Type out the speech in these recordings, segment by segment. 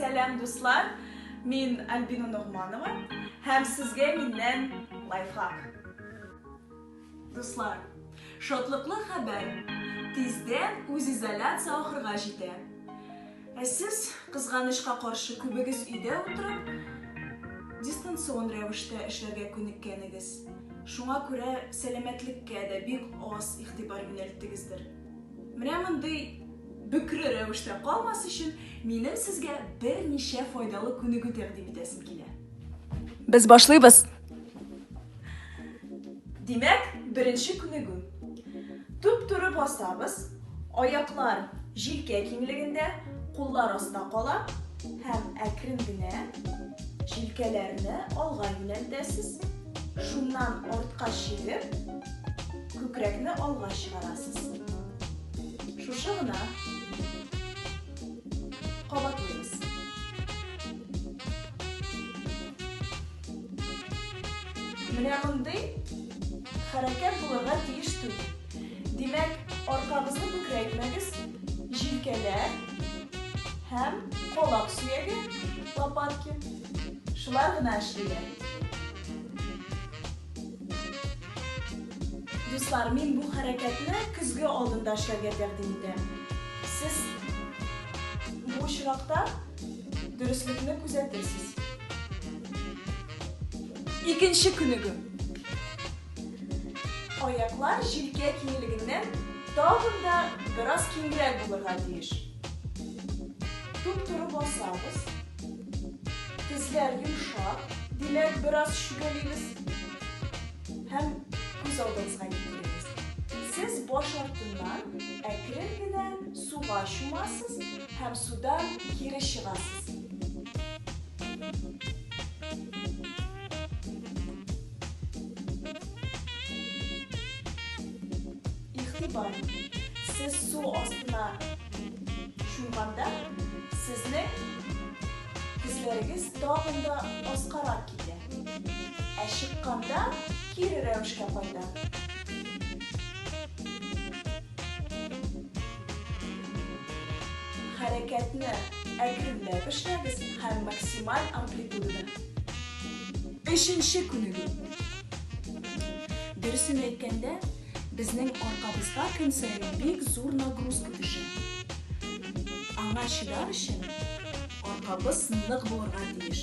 Selam dostlar. Мен Альбина Ногманова. Һәм сезгә миннән лайфхак. Дуслар, шатлыклы хәбәр. Тиздән үз изоляция ахырга җитә. Сез кызганычка каршы күбегез өйдә утырып, дистанцион рәвештә эшләргә күнеккәнегез. Шуңа күрә сәламәтлеккә дә бик аз игътибар юнәлттегездер. Менә мондый бөкре рәвештә калмас өчен минем сезгә берничә файдалы күнегү тәкъдим итәсем килә. Без башлыйбыз. Димәк, беренче күнегү. Туп-туры басабыз, аяклар җилкә киңлегендә, куллар астында кала һәм әкрен генә җилкәләрне алга юнәлтәсез. Шуннан артка чигеп, күкрәкне алга чыгарасыз. Шушы гына кабатлыйбыз. Менә мондый хәрәкәт булырга тиеш түгел. Димәк, аркабызны күкрәйтмәгез, җилкәләр һәм колак сөяге, лопатки. Шулар гына эшлиләр. Дуслар, мин бу хәрәкәтне көзгө алдында эшләргә тәкъдим итәм. Сез бу очракта дөреслекне күзәтәсез. Икенче күнегү. Аяклар җилкә киңлегеннән тагын да бераз киңрәк булырга тиеш. Туп-туры басабыз. Тезләр йомшак, димәк бераз шүгәлибез. Һәм күз алдыгызга китерегез. Сез баш артыннан әкрен генә суга чумасыз һәм судан кире чыгасыз. Игътибар. Сез су астына чумганда, сезнең күзләрегез тагын да аскарак китә. Ә чыкканда кире рәвешкә кайта. Хәрәкәтне әкренләп эшләгез һәм максималь амплитудада. Өченче күнегү. Дөресен әйткәндә, безнең аркабызга көн саен бик зур нагрузка төшә. Аңа чыдар өчен аркабыз нык булырга тиеш.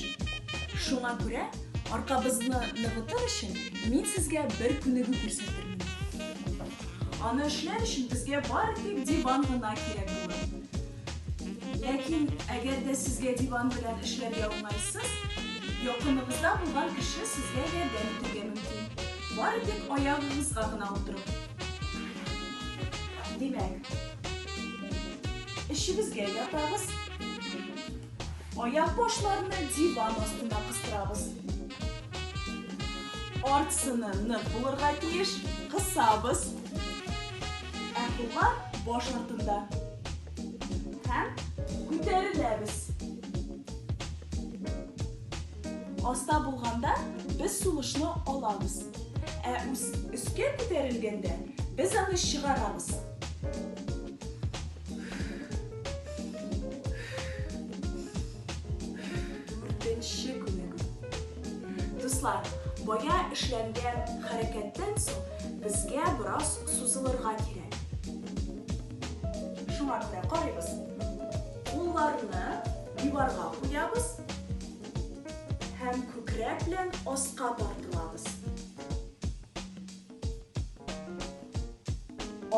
Шуңа күрә аркабызны ныгытыр өчен мин сезгә бер күнегү күрсәтермен. Аны эшләр өчен безгә бары тик диван гына кирәк булыр. Ләкин әгәр дә сезгә диван белән эшләргә уңайсыз, якыныгызда булган кеше сезгә ярдәм итәргә мөмкин. Бары тик аягыгызга гына утырып. Димәк, эшебезгә ятабыз. Аяк башларны диван астына кыстырабыз. Артсыны нык булырга тиеш, кысабыз. Ә куллар баш артында. Һәм күтәреләбез. Аста булганда без сулышны алабыз. Ә өскә күтәрелгәндә без аны чыгарабыз. Дүртенче күнегү. Дуслар, бая эшләнгән хәрәкәттән соң безгә бераз сузылырга кирәк. Шуңа күрә карыйбыз. Кулларны диварга куябыз һәм күкрәк белән аска тартылабыз.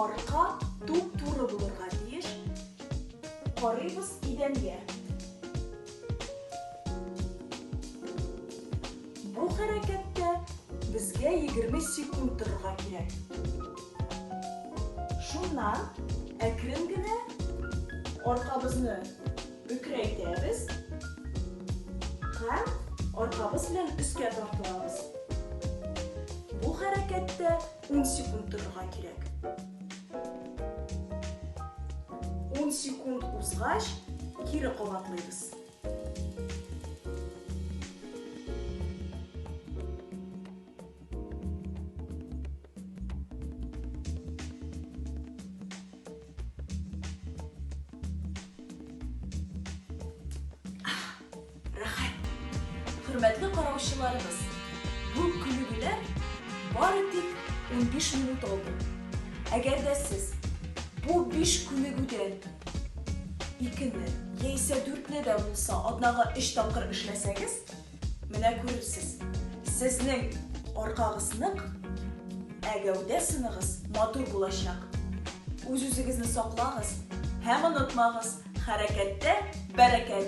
Арка туп-туры булырга тиеш. Карыйбыз идәнгә. Бу хәрәкәттә безгә 20 секунд торырга кирәк. Шуннан әкрен генә аркабызны бөкрәйтәбез һәм аркабыз белән өскә тартылабыз. Бу хәрәкәттә 10 секунд торырга кирәк. 10 секунд узгач, кире кабатлыйбыз. hürmetli qarawchilarimiz, bu kulügüler bari tek 15 minut oldu. Agarda siz bu 5 kulügüden 2'ni, yeyse 4'ni de bulsa adnağa 3 tapqır ishlasangiz, mana ko'rasiz. Sizning orqag'izning agavdasiniz motor bo'lashaq. O'z-o'zingizni saqlag'iz, ham unutmag'iz, harakatda barakat.